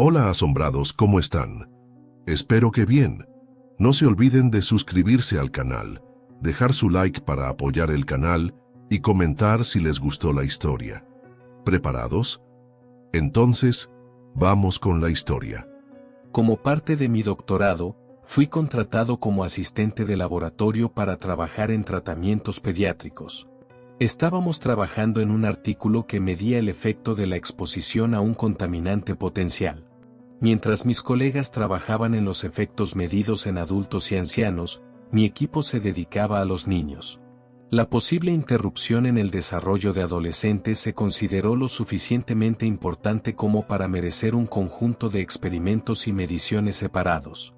Hola asombrados, ¿cómo están? Espero que bien. No se olviden de suscribirse al canal, dejar su like para apoyar el canal y comentar si les gustó la historia. ¿Preparados? Entonces, vamos con la historia. Como parte de mi doctorado, fui contratado como asistente de laboratorio para trabajar en tratamientos pediátricos. Estábamos trabajando en un artículo que medía el efecto de la exposición a un contaminante potencial. Mientras mis colegas trabajaban en los efectos medidos en adultos y ancianos, mi equipo se dedicaba a los niños. La posible interrupción en el desarrollo de adolescentes se consideró lo suficientemente importante como para merecer un conjunto de experimentos y mediciones separados.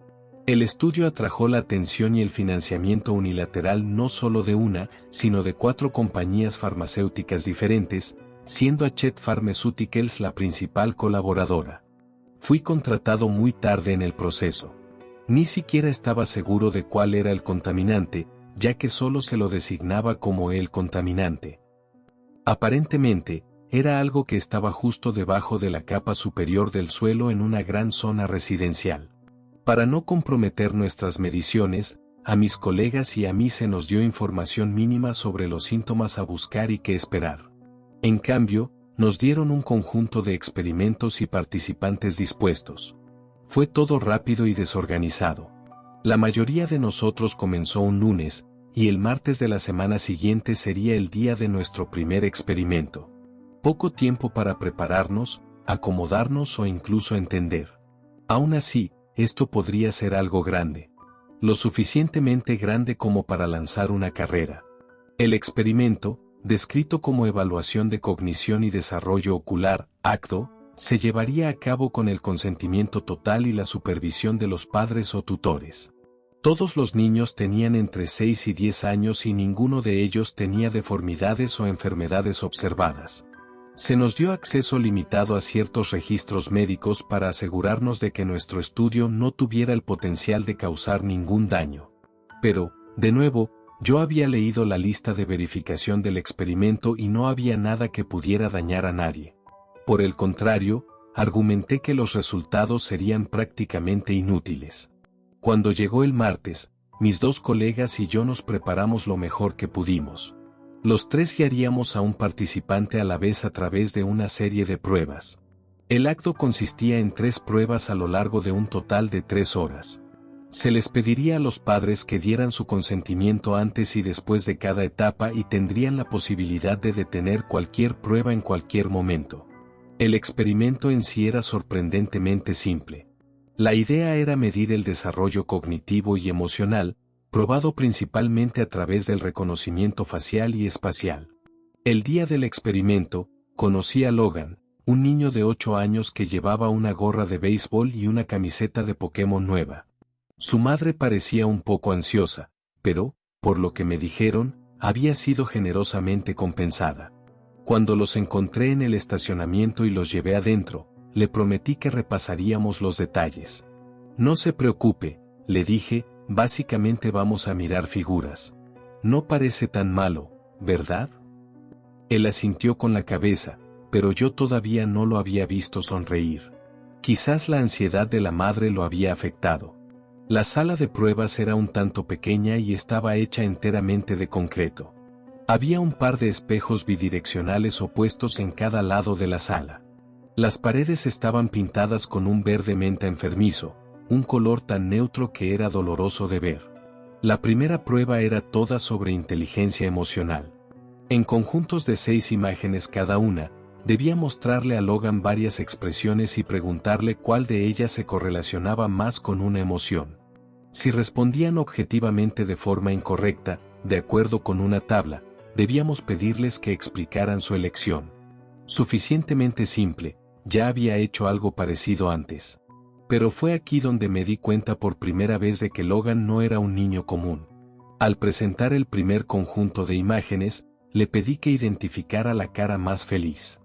El estudio atrajo la atención y el financiamiento unilateral no solo de una, sino de 4 compañías farmacéuticas diferentes, siendo Hachette Pharmaceuticals la principal colaboradora. Fui contratado muy tarde en el proceso. Ni siquiera estaba seguro de cuál era el contaminante, ya que solo se lo designaba como el contaminante. Aparentemente, era algo que estaba justo debajo de la capa superior del suelo en una gran zona residencial. Para no comprometer nuestras mediciones, a mis colegas y a mí se nos dio información mínima sobre los síntomas a buscar y qué esperar. En cambio, nos dieron un conjunto de experimentos y participantes dispuestos. Fue todo rápido y desorganizado. La mayoría de nosotros comenzó un lunes, y el martes de la semana siguiente sería el día de nuestro primer experimento. Poco tiempo para prepararnos, acomodarnos o incluso entender. Aún así, esto podría ser algo grande. Lo suficientemente grande como para lanzar una carrera. El experimento, descrito como Evaluación de Cognición y Desarrollo Ocular, ACDO, se llevaría a cabo con el consentimiento total y la supervisión de los padres o tutores. Todos los niños tenían entre 6 y 10 años y ninguno de ellos tenía deformidades o enfermedades observadas. Se nos dio acceso limitado a ciertos registros médicos para asegurarnos de que nuestro estudio no tuviera el potencial de causar ningún daño. Pero, de nuevo, yo había leído la lista de verificación del experimento y no había nada que pudiera dañar a nadie. Por el contrario, argumenté que los resultados serían prácticamente inútiles. Cuando llegó el martes, mis 2 colegas y yo nos preparamos lo mejor que pudimos. Los 3 guiaríamos a un participante a la vez a través de una serie de pruebas. El acto consistía en 3 pruebas a lo largo de un total de 3 horas. Se les pediría a los padres que dieran su consentimiento antes y después de cada etapa y tendrían la posibilidad de detener cualquier prueba en cualquier momento. El experimento en sí era sorprendentemente simple. La idea era medir el desarrollo cognitivo y emocional, probado principalmente a través del reconocimiento facial y espacial. El día del experimento, conocí a Logan, un niño de 8 años que llevaba una gorra de béisbol y una camiseta de Pokémon nueva. Su madre parecía un poco ansiosa, pero, por lo que me dijeron, había sido generosamente compensada. Cuando los encontré en el estacionamiento y los llevé adentro, le prometí que repasaríamos los detalles. No se preocupe, le dije, básicamente vamos a mirar figuras. No parece tan malo, ¿verdad? Él asintió con la cabeza, pero yo todavía no lo había visto sonreír. Quizás la ansiedad de la madre lo había afectado. La sala de pruebas era un tanto pequeña y estaba hecha enteramente de concreto. Había un par de espejos bidireccionales opuestos en cada lado de la sala. Las paredes estaban pintadas con un verde menta enfermizo, un color tan neutro que era doloroso de ver. La primera prueba era toda sobre inteligencia emocional. En conjuntos de 6 imágenes cada una, debía mostrarle a Logan varias expresiones y preguntarle cuál de ellas se correlacionaba más con una emoción. Si respondían objetivamente de forma incorrecta, de acuerdo con una tabla, debíamos pedirles que explicaran su elección. Suficientemente simple, ya había hecho algo parecido antes. Pero fue aquí donde me di cuenta por primera vez de que Logan no era un niño común. Al presentar el primer conjunto de imágenes, le pedí que identificara la cara más feliz.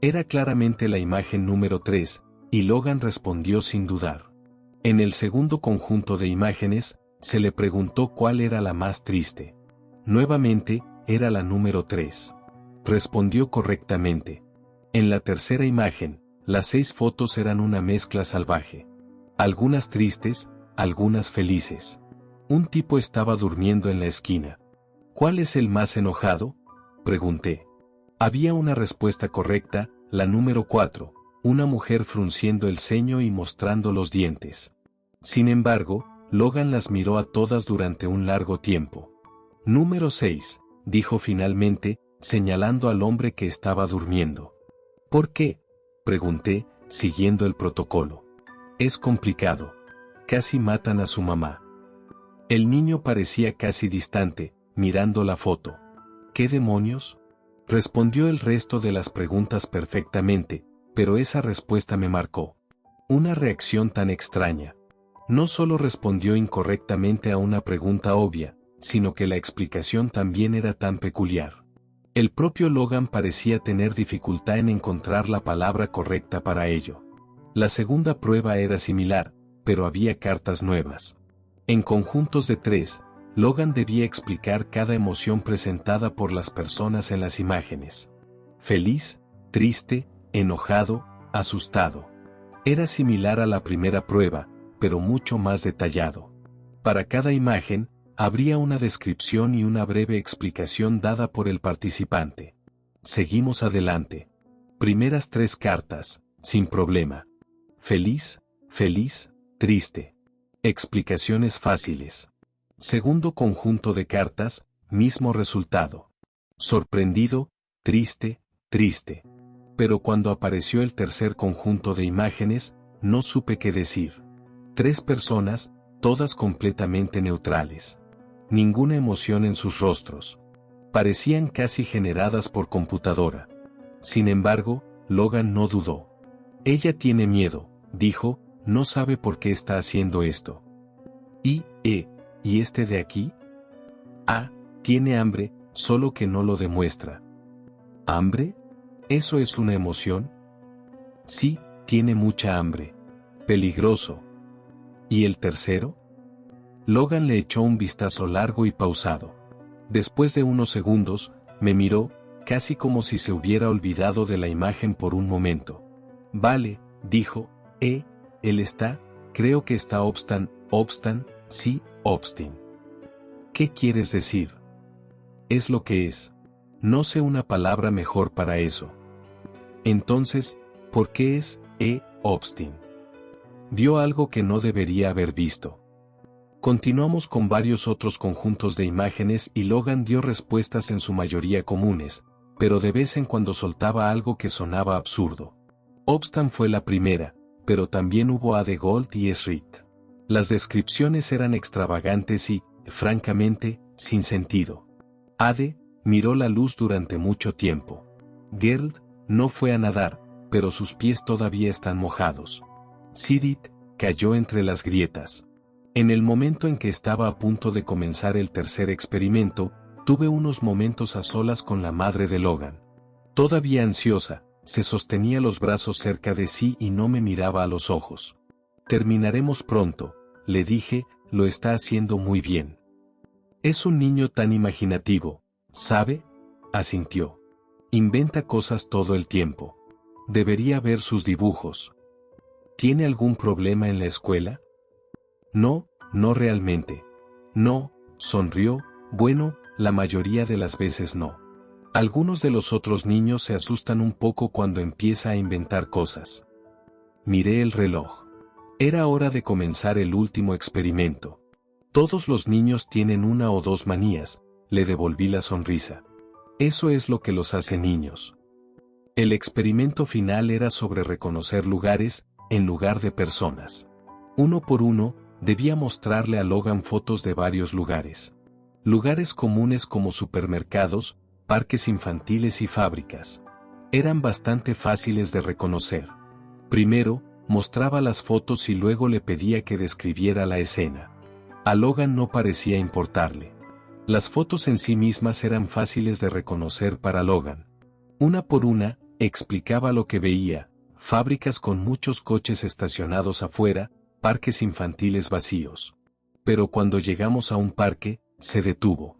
Era claramente la imagen número 3, y Logan respondió sin dudar. En el segundo conjunto de imágenes, se le preguntó cuál era la más triste. Nuevamente, era la número 3. Respondió correctamente. En la tercera imagen, Las 6 fotos eran una mezcla salvaje. Algunas tristes, algunas felices. Un tipo estaba durmiendo en la esquina. ¿Cuál es el más enojado?, pregunté. Había una respuesta correcta, la número 4, una mujer frunciendo el ceño y mostrando los dientes. Sin embargo, Logan las miró a todas durante un largo tiempo. Número 6, dijo finalmente, señalando al hombre que estaba durmiendo. ¿Por qué?, pregunté, siguiendo el protocolo. Es complicado. Casi matan a su mamá. El niño parecía casi distante, mirando la foto. ¿Qué demonios? Respondió el resto de las preguntas perfectamente, pero esa respuesta me marcó. Una reacción tan extraña. No solo respondió incorrectamente a una pregunta obvia, sino que la explicación también era tan peculiar. El propio Logan parecía tener dificultad en encontrar la palabra correcta para ello. La segunda prueba era similar, pero había cartas nuevas. En conjuntos de 3, Logan debía explicar cada emoción presentada por las personas en las imágenes. Feliz, triste, enojado, asustado. Era similar a la primera prueba, pero mucho más detallado. Para cada imagen, habría una descripción y una breve explicación dada por el participante. Seguimos adelante. Primeras 3 cartas, sin problema. Feliz, feliz, triste. Explicaciones fáciles. Segundo conjunto de cartas, mismo resultado. Sorprendido, triste, triste. Pero cuando apareció el tercer conjunto de imágenes, no supe qué decir. 3 personas, todas completamente neutrales. Ninguna emoción en sus rostros. Parecían casi generadas por computadora. Sin embargo, Logan no dudó. Ella tiene miedo, dijo, no sabe por qué está haciendo esto. ¿Y este de aquí? Ah, tiene hambre, solo que no lo demuestra. ¿Hambre? ¿Eso es una emoción? Sí, tiene mucha hambre. Peligroso. ¿Y el tercero? Logan le echó un vistazo largo y pausado. Después de unos segundos, me miró, casi como si se hubiera olvidado de la imagen por un momento. Vale, dijo, él está, creo que está Obstan, sí, Obstin. ¿Qué quieres decir? Es lo que es. No sé una palabra mejor para eso. Entonces, ¿por qué es, Obstin? Vio algo que no debería haber visto. Continuamos con varios otros conjuntos de imágenes y Logan dio respuestas en su mayoría comunes, pero de vez en cuando soltaba algo que sonaba absurdo. Obstan fue la primera, pero también hubo Ade Gold y Esrit. Las descripciones eran extravagantes y, francamente, sin sentido. Ade miró la luz durante mucho tiempo. Gerd no fue a nadar, pero sus pies todavía están mojados. Sirit cayó entre las grietas. En el momento en que estaba a punto de comenzar el tercer experimento, tuve unos momentos a solas con la madre de Logan. Todavía ansiosa, se sostenía los brazos cerca de sí y no me miraba a los ojos. Terminaremos pronto, le dije, lo está haciendo muy bien. Es un niño tan imaginativo, ¿sabe? Asintió. Inventa cosas todo el tiempo. Debería ver sus dibujos. ¿Tiene algún problema en la escuela? No, no realmente. No, sonrió, bueno, la mayoría de las veces no. Algunos de los otros niños se asustan un poco cuando empieza a inventar cosas. Miré el reloj. Era hora de comenzar el último experimento. Todos los niños tienen una o dos manías, le devolví la sonrisa. Eso es lo que los hace niños. El experimento final era sobre reconocer lugares, en lugar de personas. Uno por uno, debía mostrarle a Logan fotos de varios lugares. Lugares comunes como supermercados, parques infantiles y fábricas. Eran bastante fáciles de reconocer. Primero, mostraba las fotos y luego le pedía que describiera la escena. A Logan no parecía importarle. Las fotos en sí mismas eran fáciles de reconocer para Logan. Una por una, explicaba lo que veía: fábricas con muchos coches estacionados afuera, parques infantiles vacíos. Pero cuando llegamos a un parque, se detuvo.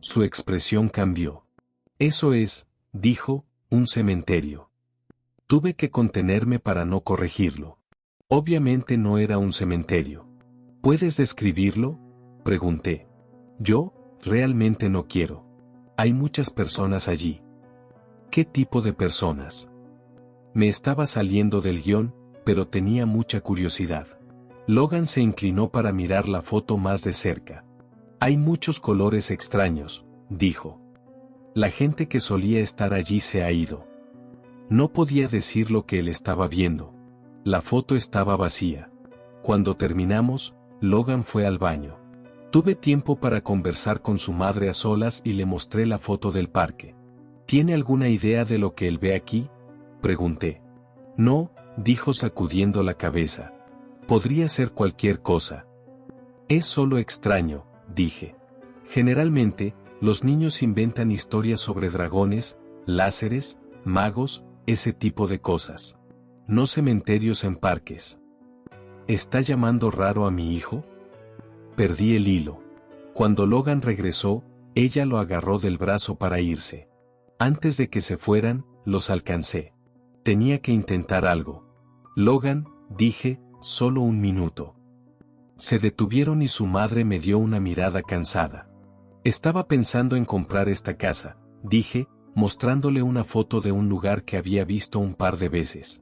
Su expresión cambió. Eso es, dijo, un cementerio. Tuve que contenerme para no corregirlo. Obviamente no era un cementerio. ¿Puedes describirlo?, pregunté. Yo, realmente no quiero. Hay muchas personas allí. ¿Qué tipo de personas? Me estaba saliendo del guión, pero tenía mucha curiosidad. Logan se inclinó para mirar la foto más de cerca. Hay muchos colores extraños, dijo. La gente que solía estar allí se ha ido. No podía decir lo que él estaba viendo. La foto estaba vacía. Cuando terminamos, Logan fue al baño. Tuve tiempo para conversar con su madre a solas y le mostré la foto del parque. ¿Tiene alguna idea de lo que él ve aquí?, pregunté. No, dijo sacudiendo la cabeza. Podría ser cualquier cosa. Es solo extraño, dije. Generalmente, los niños inventan historias sobre dragones, láseres, magos, ese tipo de cosas. No cementerios en parques. ¿Está llamando raro a mi hijo? Perdí el hilo. Cuando Logan regresó, ella lo agarró del brazo para irse. Antes de que se fueran, los alcancé. Tenía que intentar algo. Logan, dije, solo un minuto. Se detuvieron y su madre me dio una mirada cansada. Estaba pensando en comprar esta casa, dije, mostrándole una foto de un lugar que había visto un par de veces.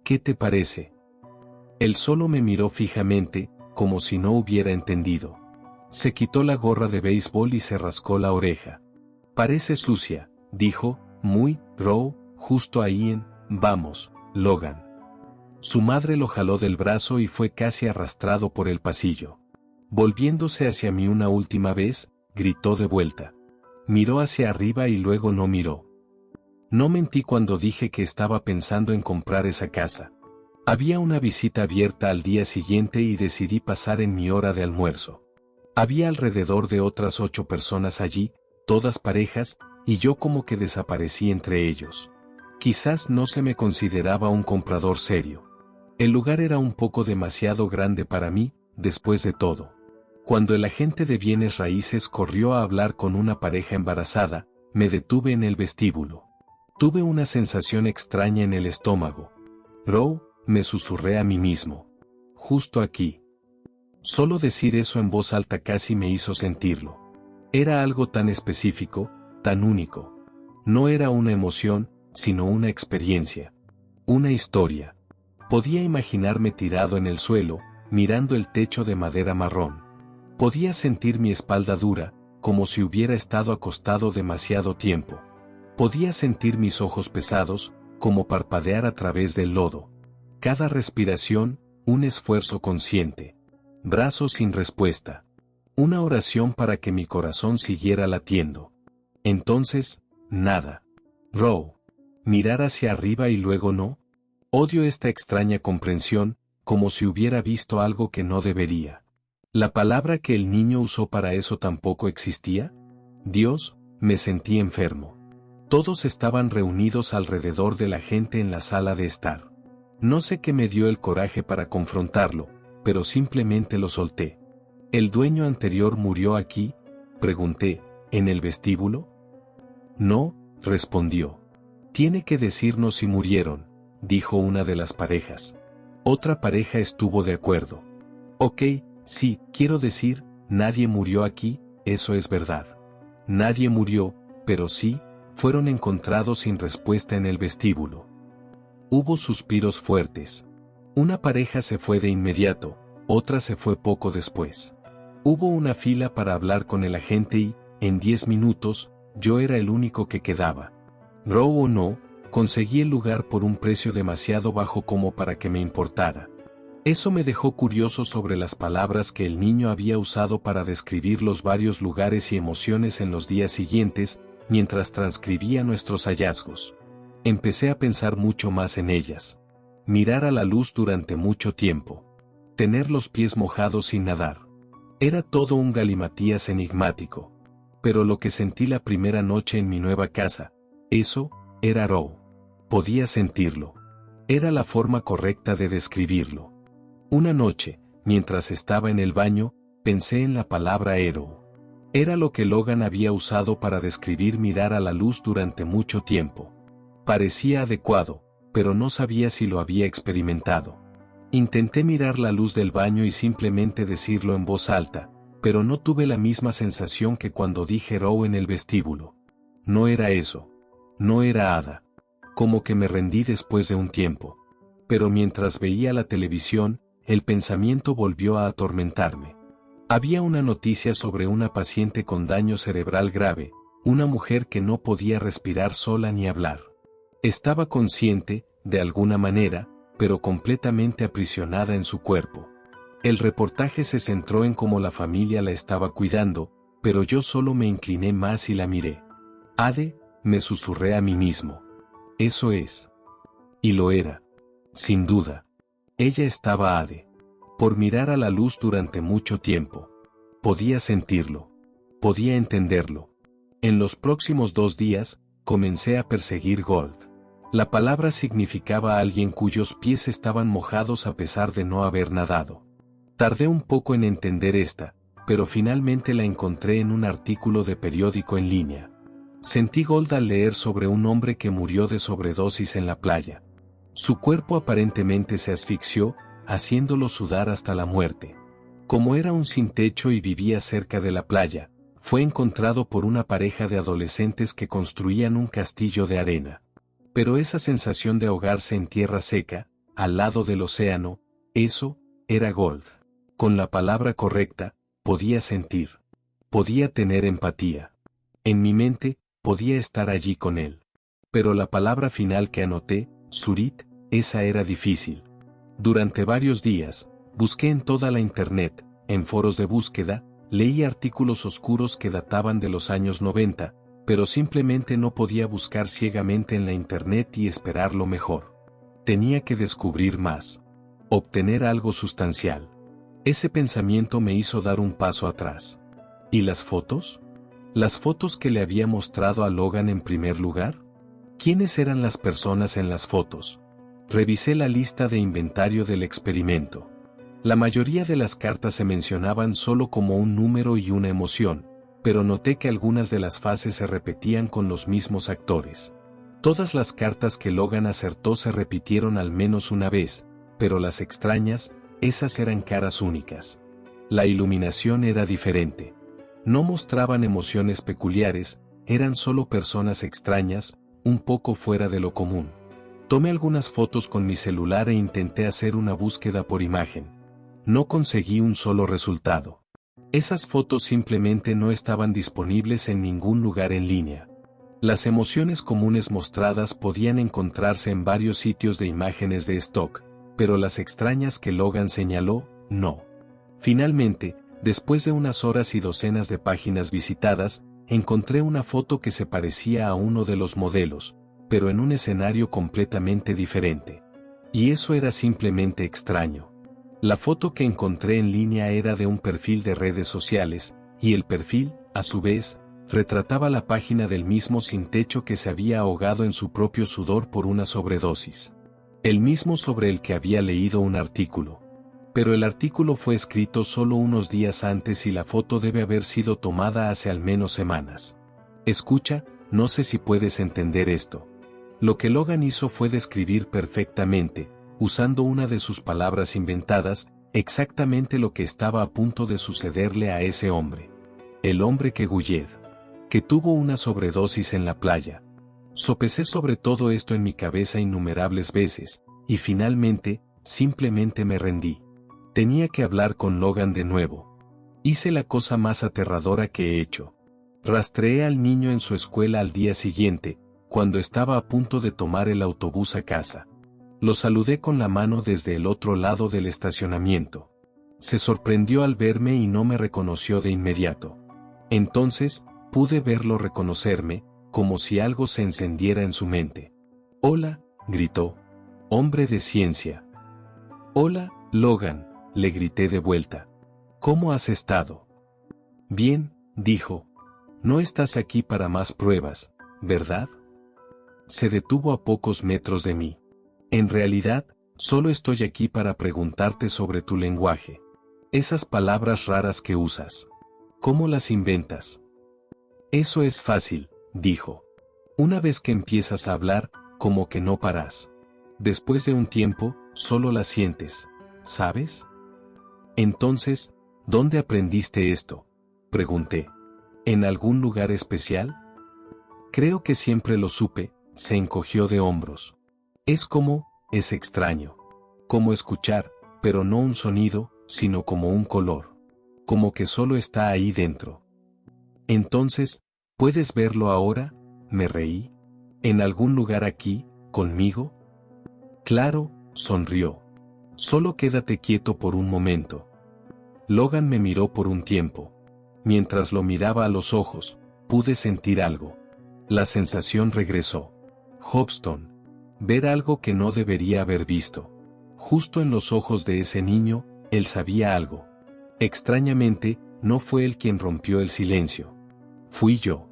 ¿Qué te parece? Él solo me miró fijamente, como si no hubiera entendido. Se quitó la gorra de béisbol y se rascó la oreja. Parece sucia, dijo, muy, Row, justo ahí en, vamos, Logan. Su madre lo jaló del brazo y fue casi arrastrado por el pasillo. Volviéndose hacia mí una última vez, gritó de vuelta. Miró hacia arriba y luego no miró. No mentí cuando dije que estaba pensando en comprar esa casa. Había una visita abierta al día siguiente y decidí pasar en mi hora de almuerzo. Había alrededor de otras 8 personas allí, todas parejas, y yo como que desaparecí entre ellos. Quizás no se me consideraba un comprador serio. El lugar era un poco demasiado grande para mí, después de todo. Cuando el agente de bienes raíces corrió a hablar con una pareja embarazada, me detuve en el vestíbulo. Tuve una sensación extraña en el estómago. Row, me susurré a mí mismo. Justo aquí. Solo decir eso en voz alta casi me hizo sentirlo. Era algo tan específico, tan único. No era una emoción, sino una experiencia. Una historia. Podía imaginarme tirado en el suelo, mirando el techo de madera marrón. Podía sentir mi espalda dura, como si hubiera estado acostado demasiado tiempo. Podía sentir mis ojos pesados, como parpadear a través del lodo. Cada respiración, un esfuerzo consciente. Brazos sin respuesta. Una oración para que mi corazón siguiera latiendo. Entonces, nada. Row. Mirar hacia arriba y luego no. Odio esta extraña comprensión, como si hubiera visto algo que no debería. ¿La palabra que el niño usó para eso tampoco existía? Dios, me sentí enfermo. Todos estaban reunidos alrededor de la gente en la sala de estar. No sé qué me dio el coraje para confrontarlo, pero simplemente lo solté. ¿El dueño anterior murió aquí?, pregunté, ¿en el vestíbulo? No, respondió. Tiene que decirnos si murieron, dijo una de las parejas. Otra pareja estuvo de acuerdo. Ok, sí, quiero decir, nadie murió aquí, eso es verdad. Nadie murió, pero sí, fueron encontrados sin respuesta en el vestíbulo. Hubo suspiros fuertes. Una pareja se fue de inmediato, otra se fue poco después. Hubo una fila para hablar con el agente y, en 10 minutos, yo era el único que quedaba. Row o no, conseguí el lugar por un precio demasiado bajo como para que me importara. Eso me dejó curioso sobre las palabras que el niño había usado para describir los varios lugares y emociones en los días siguientes, mientras transcribía nuestros hallazgos. Empecé a pensar mucho más en ellas. Mirar a la luz durante mucho tiempo. Tener los pies mojados sin nadar. Era todo un galimatías enigmático. Pero lo que sentí la primera noche en mi nueva casa, eso, era Row. Podía sentirlo. Era la forma correcta de describirlo. Una noche, mientras estaba en el baño, pensé en la palabra héroe. Era lo que Logan había usado para describir mirar a la luz durante mucho tiempo. Parecía adecuado, pero no sabía si lo había experimentado. Intenté mirar la luz del baño y simplemente decirlo en voz alta, pero no tuve la misma sensación que cuando dije Row en el vestíbulo. No era eso. No era Ada. Como que me rendí después de un tiempo. Pero mientras veía la televisión, el pensamiento volvió a atormentarme. Había una noticia sobre una paciente con daño cerebral grave, una mujer que no podía respirar sola ni hablar. Estaba consciente, de alguna manera, pero completamente aprisionada en su cuerpo. El reportaje se centró en cómo la familia la estaba cuidando, pero yo solo me incliné más y la miré. Ade, me susurré a mí mismo. Eso es. Y lo era. Sin duda. Ella estaba Ade. Por mirar a la luz durante mucho tiempo. Podía sentirlo. Podía entenderlo. En los próximos 2 días, comencé a perseguir Gold. La palabra significaba a alguien cuyos pies estaban mojados a pesar de no haber nadado. Tardé un poco en entender esta, pero finalmente la encontré en un artículo de periódico en línea. Sentí Gold al leer sobre un hombre que murió de sobredosis en la playa. Su cuerpo aparentemente se asfixió, haciéndolo sudar hasta la muerte. Como era un sin techo y vivía cerca de la playa, fue encontrado por una pareja de adolescentes que construían un castillo de arena. Pero esa sensación de ahogarse en tierra seca, al lado del océano, eso, era Gold. Con la palabra correcta, podía sentir. Podía tener empatía. En mi mente, podía estar allí con él. Pero la palabra final que anoté, Surit, esa era difícil. Durante varios días, busqué en toda la internet, en foros de búsqueda, leí artículos oscuros que databan de los años 90, pero simplemente no podía buscar ciegamente en la internet y esperar lo mejor. Tenía que descubrir más. Obtener algo sustancial. Ese pensamiento me hizo dar un paso atrás. ¿Y las fotos? ¿Las fotos que le había mostrado a Logan en primer lugar? ¿Quiénes eran las personas en las fotos? Revisé la lista de inventario del experimento. La mayoría de las cartas se mencionaban solo como un número y una emoción, pero noté que algunas de las fases se repetían con los mismos actores. Todas las cartas que Logan acertó se repitieron al menos una vez, pero las extrañas, esas eran caras únicas. La iluminación era diferente. No mostraban emociones peculiares, eran solo personas extrañas, un poco fuera de lo común. Tomé algunas fotos con mi celular e intenté hacer una búsqueda por imagen. No conseguí un solo resultado. Esas fotos simplemente no estaban disponibles en ningún lugar en línea. Las emociones comunes mostradas podían encontrarse en varios sitios de imágenes de stock, pero las extrañas que Logan señaló, no. Finalmente, después de unas horas y docenas de páginas visitadas, encontré una foto que se parecía a uno de los modelos, pero en un escenario completamente diferente. Y eso era simplemente extraño. La foto que encontré en línea era de un perfil de redes sociales, y el perfil, a su vez, retrataba la página del mismo sin techo que se había ahogado en su propio sudor por una sobredosis. El mismo sobre el que había leído un artículo. Pero el artículo fue escrito solo unos días antes y la foto debe haber sido tomada hace al menos semanas. Escucha, no sé si puedes entender esto. Lo que Logan hizo fue describir perfectamente, usando una de sus palabras inventadas, exactamente lo que estaba a punto de sucederle a ese hombre. El hombre que Guyed. Que tuvo una sobredosis en la playa. Sopesé sobre todo esto en mi cabeza innumerables veces, y finalmente, simplemente me rendí. Tenía que hablar con Logan de nuevo. Hice la cosa más aterradora que he hecho. Rastreé al niño en su escuela al día siguiente, cuando estaba a punto de tomar el autobús a casa. Lo saludé con la mano desde el otro lado del estacionamiento. Se sorprendió al verme y no me reconoció de inmediato. Entonces, pude verlo reconocerme, como si algo se encendiera en su mente. «Hola», gritó. «Hombre de ciencia». «Hola, Logan», le grité de vuelta. «¿Cómo has estado?» «Bien», dijo. «No estás aquí para más pruebas, ¿verdad?» Se detuvo a pocos metros de mí. «En realidad, solo estoy aquí para preguntarte sobre tu lenguaje. Esas palabras raras que usas. ¿Cómo las inventas?» «Eso es fácil», dijo. «Una vez que empiezas a hablar, como que no paras. Después de un tiempo, solo la sientes, ¿sabes? Entonces, ¿dónde aprendiste esto? Pregunté. ¿En algún lugar especial? Creo que siempre lo supe, se encogió de hombros. Es extraño. Como escuchar, pero no un sonido, sino como un color. Como que solo está ahí dentro. Entonces, ¿puedes verlo ahora? Me reí. ¿En algún lugar aquí, conmigo? Claro, sonrió. Solo quédate quieto por un momento. Logan me miró por un tiempo. Mientras lo miraba a los ojos, pude sentir algo. La sensación regresó. Hobson. Ver algo que no debería haber visto. Justo en los ojos de ese niño, él sabía algo. Extrañamente, no fue él quien rompió el silencio. Fui yo.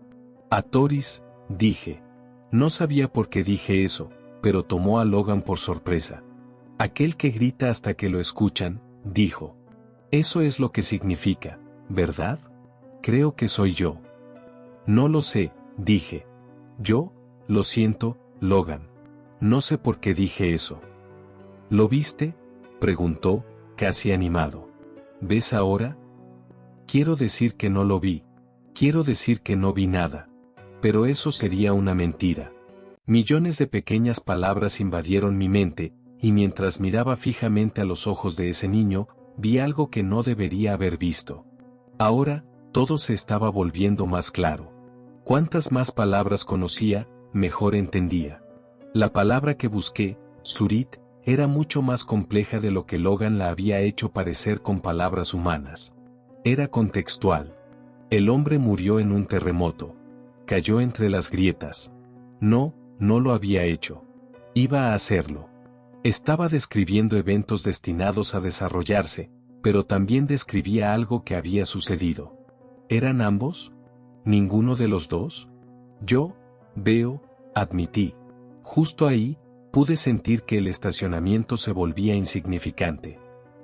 A Toris, dije. No sabía por qué dije eso, pero tomó a Logan por sorpresa. Aquel que grita hasta que lo escuchan, dijo. Eso es lo que significa, ¿verdad? Creo que soy yo. No lo sé, dije. Yo, lo siento, Logan. No sé por qué dije eso. ¿Lo viste? Preguntó, casi animado. ¿Ves ahora? Quiero decir que no lo vi. Quiero decir que no vi nada. Pero eso sería una mentira. Millones de pequeñas palabras invadieron mi mente, y mientras miraba fijamente a los ojos de ese niño, vi algo que no debería haber visto. Ahora, todo se estaba volviendo más claro. Cuantas más palabras conocía, mejor entendía. La palabra que busqué, Surit, era mucho más compleja de lo que Logan la había hecho parecer con palabras humanas. Era contextual. El hombre murió en un terremoto. Cayó entre las grietas. No lo había hecho. Iba a hacerlo. Estaba describiendo eventos destinados a desarrollarse, pero también describía algo que había sucedido. ¿Eran ambos? ¿Ninguno de los dos? Yo, admití. Justo ahí, pude sentir que el estacionamiento se volvía insignificante.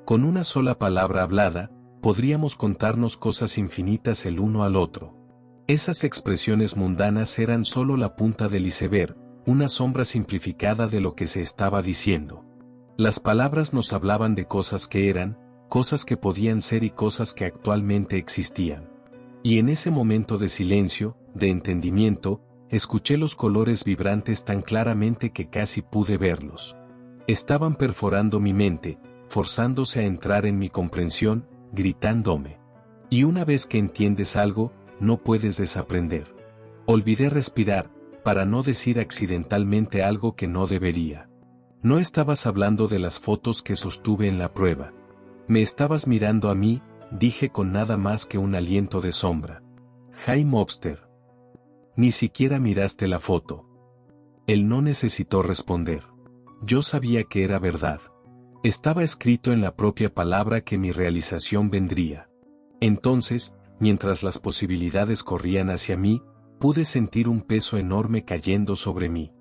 Con una sola palabra hablada, podríamos contarnos cosas infinitas el uno al otro. Esas expresiones mundanas eran solo la punta del iceberg, una sombra simplificada de lo que se estaba diciendo. Las palabras nos hablaban de cosas que eran, cosas que podían ser y cosas que actualmente existían. Y en ese momento de silencio, de entendimiento, escuché los colores vibrantes tan claramente que casi pude verlos. Estaban perforando mi mente, forzándose a entrar en mi comprensión, gritándome. Y una vez que entiendes algo, no puedes desaprender. Olvidé respirar, para no decir accidentalmente algo que no debería. No estabas hablando de las fotos que sostuve en la prueba. Me estabas mirando a mí, dije con nada más que un aliento de sombra. Jaime Mobster. Ni siquiera miraste la foto. Él no necesitó responder. Yo sabía que era verdad. Estaba escrito en la propia palabra que mi realización vendría. Entonces, mientras las posibilidades corrían hacia mí, pude sentir un peso enorme cayendo sobre mí.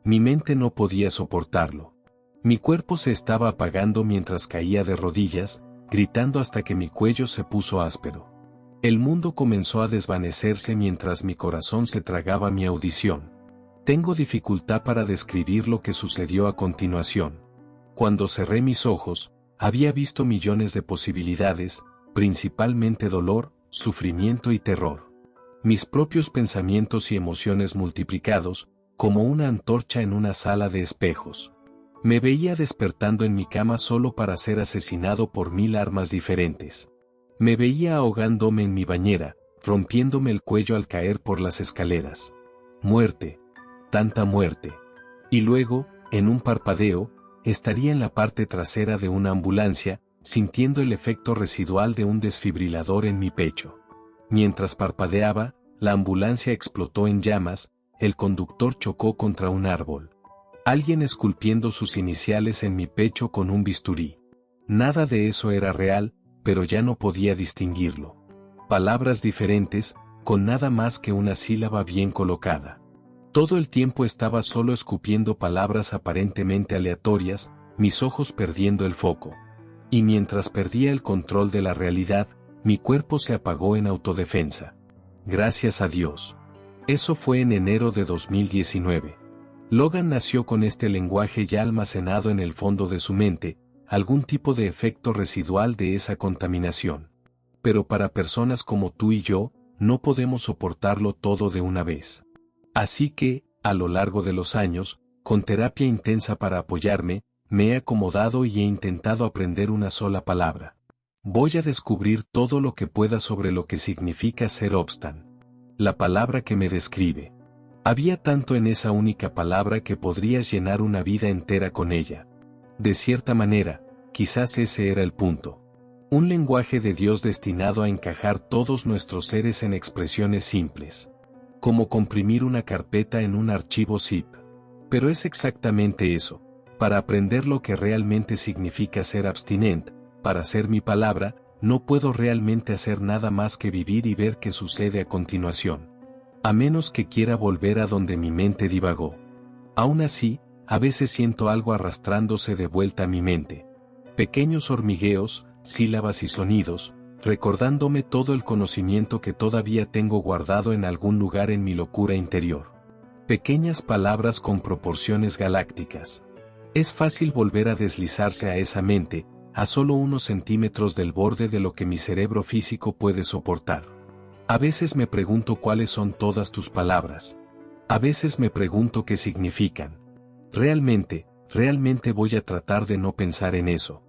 Mi mente no podía soportarlo. Mi cuerpo se estaba apagando mientras caía de rodillas, gritando hasta que mi cuello se puso áspero. El mundo comenzó a desvanecerse mientras mi corazón se tragaba mi audición. Tengo dificultad para describir lo que sucedió a continuación. Cuando cerré mis ojos, había visto millones de posibilidades, principalmente dolor, sufrimiento y terror. Mis propios pensamientos y emociones multiplicados, como una antorcha en una sala de espejos. Me veía despertando en mi cama solo para ser asesinado por 1000 armas diferentes. Me veía ahogándome en mi bañera, rompiéndome el cuello al caer por las escaleras. Muerte. Tanta muerte. Y luego, en un parpadeo, estaría en la parte trasera de una ambulancia, sintiendo el efecto residual de un desfibrilador en mi pecho. Mientras parpadeaba, la ambulancia explotó en llamas, el conductor chocó contra un árbol. Alguien esculpiendo sus iniciales en mi pecho con un bisturí. Nada de eso era real, pero ya no podía distinguirlo. Palabras diferentes, con nada más que una sílaba bien colocada. Todo el tiempo estaba solo escupiendo palabras aparentemente aleatorias, mis ojos perdiendo el foco. Y mientras perdía el control de la realidad, mi cuerpo se apagó en autodefensa. Gracias a Dios. Eso fue en enero de 2019. Logan nació con este lenguaje ya almacenado en el fondo de su mente, algún tipo de efecto residual de esa contaminación. Pero para personas como tú y yo, no podemos soportarlo todo de una vez. Así que, a lo largo de los años, con terapia intensa para apoyarme, me he acomodado y he intentado aprender una sola palabra. Voy a descubrir todo lo que pueda sobre lo que significa ser Obstan. La palabra que me describe. Había tanto en esa única palabra que podrías llenar una vida entera con ella. De cierta manera, quizás ese era el punto. Un lenguaje de Dios destinado a encajar todos nuestros seres en expresiones simples. Como comprimir una carpeta en un archivo zip. Pero es exactamente eso. Para aprender lo que realmente significa ser abstinent, para ser mi palabra, no puedo realmente hacer nada más que vivir y ver qué sucede a continuación. A menos que quiera volver a donde mi mente divagó. Aún así, a veces siento algo arrastrándose de vuelta a mi mente. Pequeños hormigueos, sílabas y sonidos, recordándome todo el conocimiento que todavía tengo guardado en algún lugar en mi locura interior. Pequeñas palabras con proporciones galácticas. Es fácil volver a deslizarse a esa mente, a solo unos centímetros del borde de lo que mi cerebro físico puede soportar. A veces me pregunto cuáles son todas tus palabras. A veces me pregunto qué significan. Realmente voy a tratar de no pensar en eso.